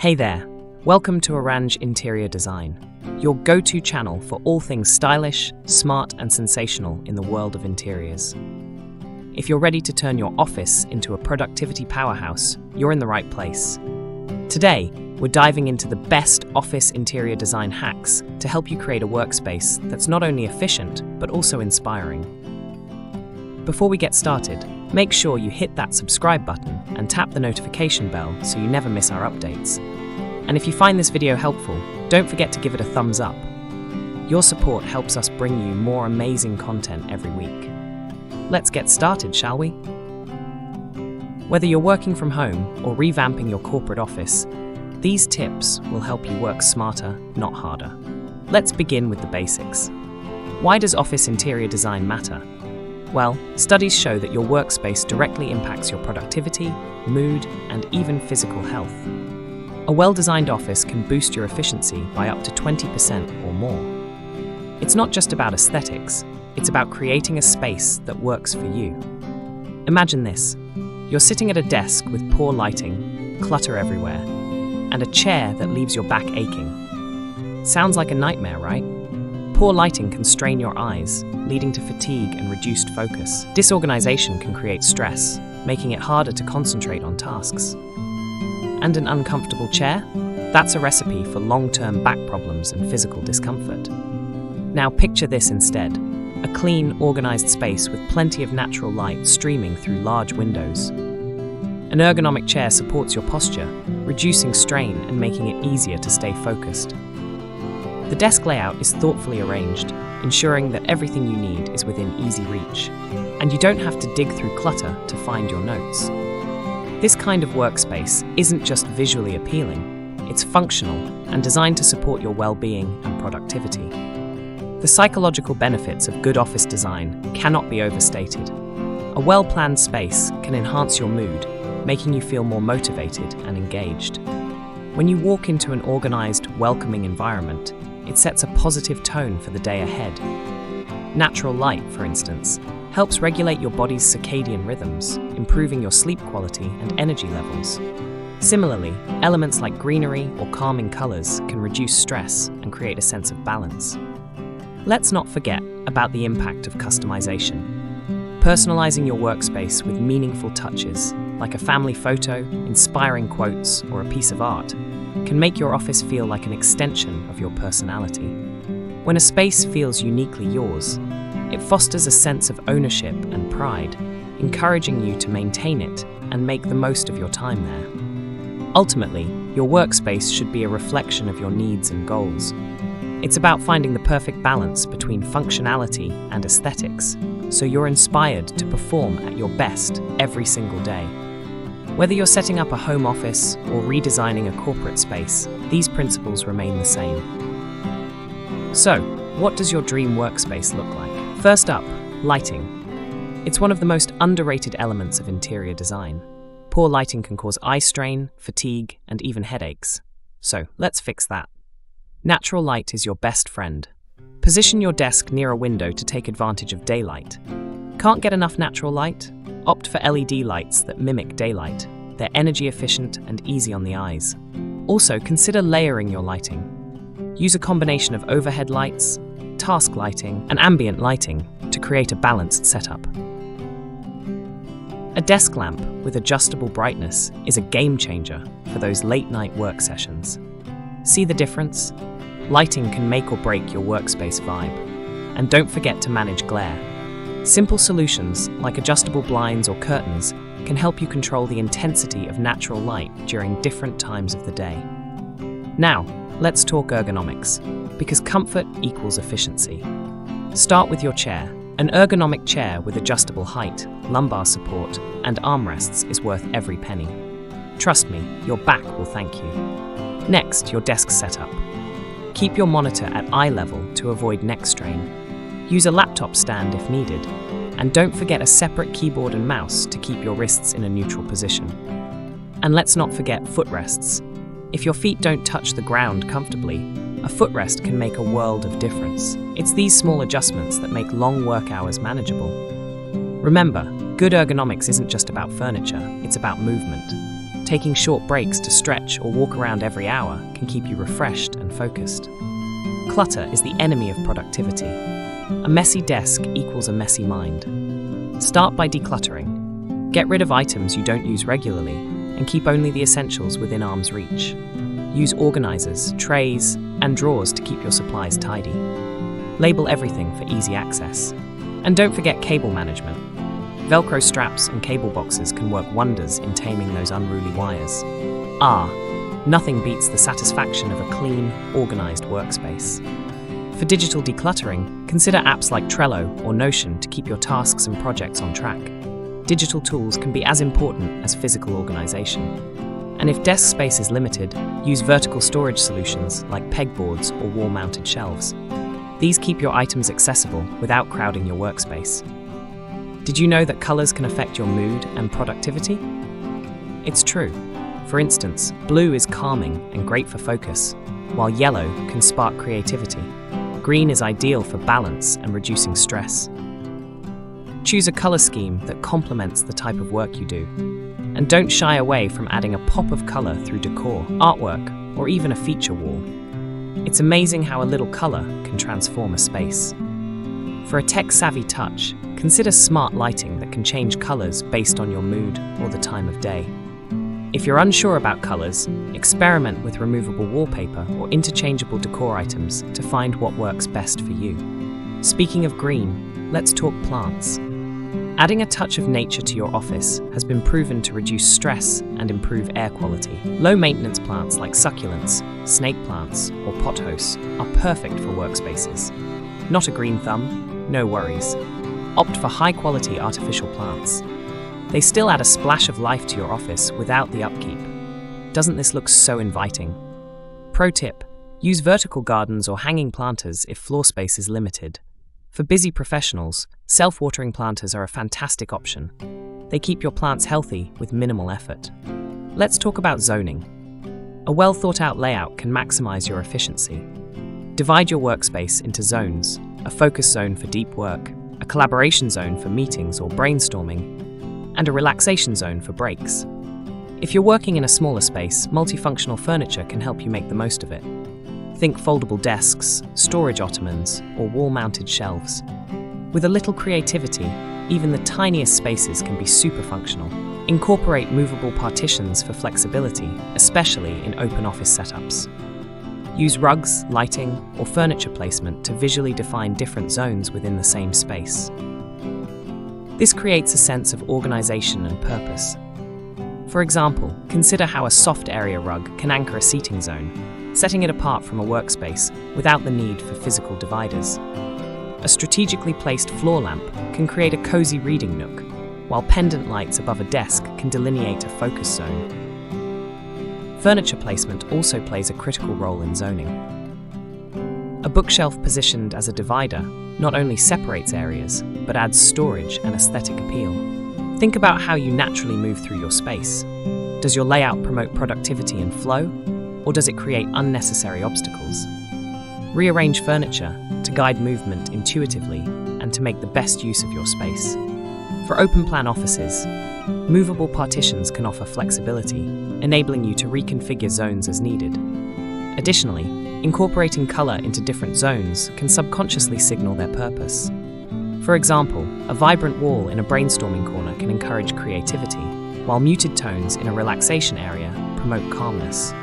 Hey there, welcome to Oraanj Interior Design, your go-to channel for all things stylish, smart and sensational in the world of interiors. If you're ready to turn your office into a productivity powerhouse, you're in the right place. Today, we're diving into the best office interior design hacks to help you create a workspace that's not only efficient, but also inspiring. Before we get started, make sure you hit that subscribe button and tap the notification bell so you never miss our updates. And if you find this video helpful, don't forget to give it a thumbs up. Your support helps us bring you more amazing content every week. Let's get started, shall we? Whether you're working from home or revamping your corporate office, these tips will help you work smarter, not harder. Let's begin with the basics. Why does office interior design matter? Well, studies show that your workspace directly impacts your productivity, mood, and even physical health. A well-designed office can boost your efficiency by up to 20% or more. It's not just about aesthetics, it's about creating a space that works for you. Imagine this. You're sitting at a desk with poor lighting, clutter everywhere, and a chair that leaves your back aching. Sounds like a nightmare, right? Poor lighting can strain your eyes, leading to fatigue and reduced focus. Disorganization can create stress, making it harder to concentrate on tasks. And an uncomfortable chair? That's a recipe for long-term back problems and physical discomfort. Now picture this instead. A clean, organized space with plenty of natural light streaming through large windows. An ergonomic chair supports your posture, reducing strain and making it easier to stay focused. The desk layout is thoughtfully arranged, ensuring that everything you need is within easy reach, and you don't have to dig through clutter to find your notes. This kind of workspace isn't just visually appealing, it's functional and designed to support your well-being and productivity. The psychological benefits of good office design cannot be overstated. A well-planned space can enhance your mood, making you feel more motivated and engaged. When you walk into an organized, welcoming environment, it sets a positive tone for the day ahead. Natural light, for instance, helps regulate your body's circadian rhythms, improving your sleep quality and energy levels. Similarly, elements like greenery or calming colors can reduce stress and create a sense of balance. Let's not forget about the impact of customization. Personalizing your workspace with meaningful touches, like a family photo, inspiring quotes, or a piece of art, can make your office feel like an extension of your personality. When a space feels uniquely yours, it fosters a sense of ownership and pride, encouraging you to maintain it and make the most of your time there. Ultimately, your workspace should be a reflection of your needs and goals. It's about finding the perfect balance between functionality and aesthetics, so you're inspired to perform at your best every single day. Whether you're setting up a home office or redesigning a corporate space, these principles remain the same. So, what does your dream workspace look like? First up, lighting. It's one of the most underrated elements of interior design. Poor lighting can cause eye strain, fatigue, and even headaches. So, let's fix that. Natural light is your best friend. Position your desk near a window to take advantage of daylight. Can't get enough natural light? Opt for LED lights that mimic daylight. They're energy efficient and easy on the eyes. Also, consider layering your lighting. Use a combination of overhead lights, task lighting, and ambient lighting to create a balanced setup. A desk lamp with adjustable brightness is a game changer for those late-night work sessions. See the difference? Lighting can make or break your workspace vibe. And don't forget to manage glare. Simple solutions like adjustable blinds or curtains can help you control the intensity of natural light during different times of the day. Now, let's talk ergonomics, because comfort equals efficiency. Start with your chair. An ergonomic chair with adjustable height, lumbar support, and armrests is worth every penny. Trust me, your back will thank you. Next, your desk setup. Keep your monitor at eye level to avoid neck strain. Use a laptop stand if needed, and don't forget a separate keyboard and mouse to keep your wrists in a neutral position. And let's not forget footrests. If your feet don't touch the ground comfortably, a footrest can make a world of difference. It's these small adjustments that make long work hours manageable. Remember, good ergonomics isn't just about furniture, it's about movement. Taking short breaks to stretch or walk around every hour can keep you refreshed and focused. Clutter is the enemy of productivity. A messy desk equals a messy mind. Start by decluttering. Get rid of items you don't use regularly and keep only the essentials within arm's reach. Use organizers, trays, and drawers to keep your supplies tidy. Label everything for easy access. And don't forget cable management. Velcro straps and cable boxes can work wonders in taming those unruly wires. Nothing beats the satisfaction of a clean, organized workspace. For digital decluttering, consider apps like Trello or Notion to keep your tasks and projects on track. Digital tools can be as important as physical organization. And if desk space is limited, use vertical storage solutions like pegboards or wall-mounted shelves. These keep your items accessible without crowding your workspace. Did you know that colors can affect your mood and productivity? It's true. For instance, blue is calming and great for focus, while yellow can spark creativity. Green is ideal for balance and reducing stress. Choose a color scheme that complements the type of work you do. And don't shy away from adding a pop of color through decor, artwork, or even a feature wall. It's amazing how a little color can transform a space. For a tech-savvy touch, consider smart lighting that can change colors based on your mood or the time of day. If you're unsure about colors, experiment with removable wallpaper or interchangeable decor items to find what works best for you. Speaking of green, let's talk plants. Adding a touch of nature to your office has been proven to reduce stress and improve air quality. Low-maintenance plants like succulents, snake plants, or pothos are perfect for workspaces. Not a green thumb? No worries. Opt for high-quality artificial plants. They still add a splash of life to your office without the upkeep. Doesn't this look so inviting? Pro tip: use vertical gardens or hanging planters if floor space is limited. For busy professionals, self-watering planters are a fantastic option. They keep your plants healthy with minimal effort. Let's talk about zoning. A well-thought-out layout can maximize your efficiency. Divide your workspace into zones: a focus zone for deep work, a collaboration zone for meetings or brainstorming, and a relaxation zone for breaks. If you're working in a smaller space, multifunctional furniture can help you make the most of it. Think foldable desks, storage ottomans, or wall-mounted shelves. With a little creativity, even the tiniest spaces can be super functional. Incorporate movable partitions for flexibility, especially in open office setups. Use rugs, lighting, or furniture placement to visually define different zones within the same space. This creates a sense of organization and purpose. For example, consider how a soft area rug can anchor a seating zone, setting it apart from a workspace without the need for physical dividers. A strategically placed floor lamp can create a cozy reading nook, while pendant lights above a desk can delineate a focus zone. Furniture placement also plays a critical role in zoning. A bookshelf positioned as a divider not only separates areas, but adds storage and aesthetic appeal. Think about how you naturally move through your space. Does your layout promote productivity and flow, or does it create unnecessary obstacles? Rearrange furniture to guide movement intuitively and to make the best use of your space. For open-plan offices, movable partitions can offer flexibility, enabling you to reconfigure zones as needed. Additionally, incorporating color into different zones can subconsciously signal their purpose. For example, a vibrant wall in a brainstorming corner can encourage creativity, while muted tones in a relaxation area promote calmness.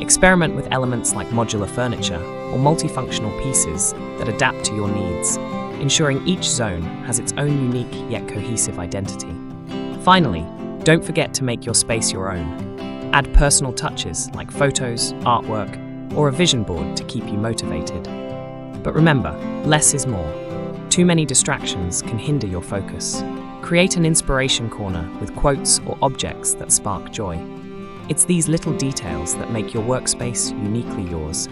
Experiment with elements like modular furniture or multifunctional pieces that adapt to your needs, ensuring each zone has its own unique yet cohesive identity. Finally, don't forget to make your space your own. Add personal touches like photos, artwork, or a vision board to keep you motivated. But remember, less is more. Too many distractions can hinder your focus. Create an inspiration corner with quotes or objects that spark joy. It's these little details that make your workspace uniquely yours.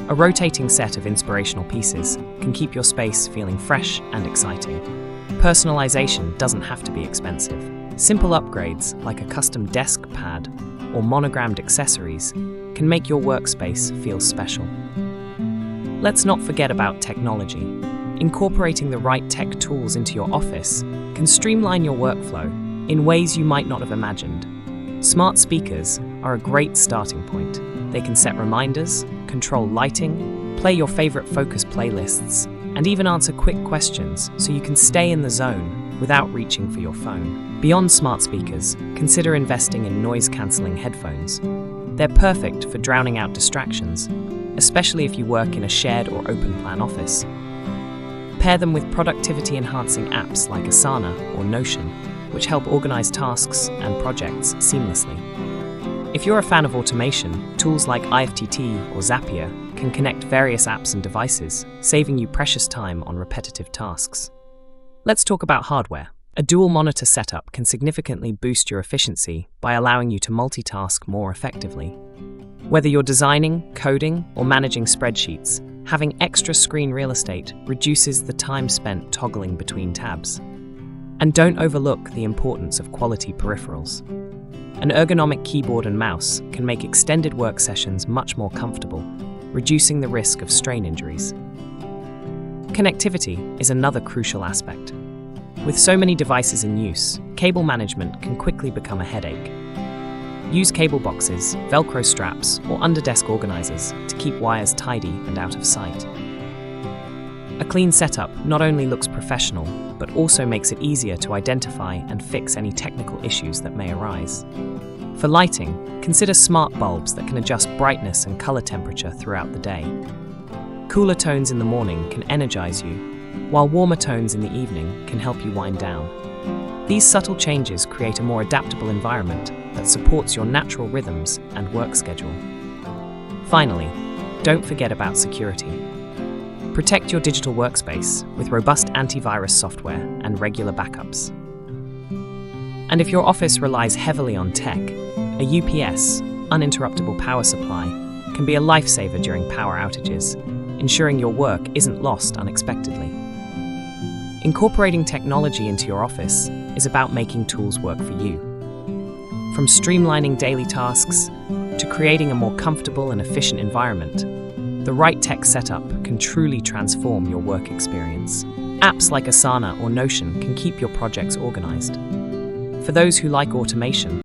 A rotating set of inspirational pieces can keep your space feeling fresh and exciting. Personalization doesn't have to be expensive. Simple upgrades like a custom desk pad or monogrammed accessories can make your workspace feel special. Let's not forget about technology. Incorporating the right tech tools into your office can streamline your workflow in ways you might not have imagined. Smart speakers are a great starting point. They can set reminders, control lighting, play your favorite focus playlists, and even answer quick questions so you can stay in the zone without reaching for your phone. Beyond smart speakers, consider investing in noise-cancelling headphones. They're perfect for drowning out distractions, especially if you work in a shared or open-plan office. Pair them with productivity-enhancing apps like Asana or Notion, which help organize tasks and projects seamlessly. If you're a fan of automation, tools like IFTT or Zapier can connect various apps and devices, saving you precious time on repetitive tasks. Let's talk about hardware. A dual monitor setup can significantly boost your efficiency by allowing you to multitask more effectively. Whether you're designing, coding, or managing spreadsheets, having extra screen real estate reduces the time spent toggling between tabs. And don't overlook the importance of quality peripherals. An ergonomic keyboard and mouse can make extended work sessions much more comfortable, reducing the risk of strain injuries. Connectivity is another crucial aspect. With so many devices in use, cable management can quickly become a headache. Use cable boxes, Velcro straps, or underdesk organizers to keep wires tidy and out of sight. A clean setup not only looks professional, but also makes it easier to identify and fix any technical issues that may arise. For lighting, consider smart bulbs that can adjust brightness and color temperature throughout the day. Cooler tones in the morning can energize you, while warmer tones in the evening can help you wind down. These subtle changes create a more adaptable environment that supports your natural rhythms and work schedule. Finally, don't forget about security. Protect your digital workspace with robust antivirus software and regular backups. And if your office relies heavily on tech, a UPS, uninterruptible power supply, can be a lifesaver during power outages, ensuring your work isn't lost unexpectedly. Incorporating technology into your office is about making tools work for you. From streamlining daily tasks to creating a more comfortable and efficient environment, the right tech setup can truly transform your work experience. Apps like Asana or Notion can keep your projects organized. For those who like automation,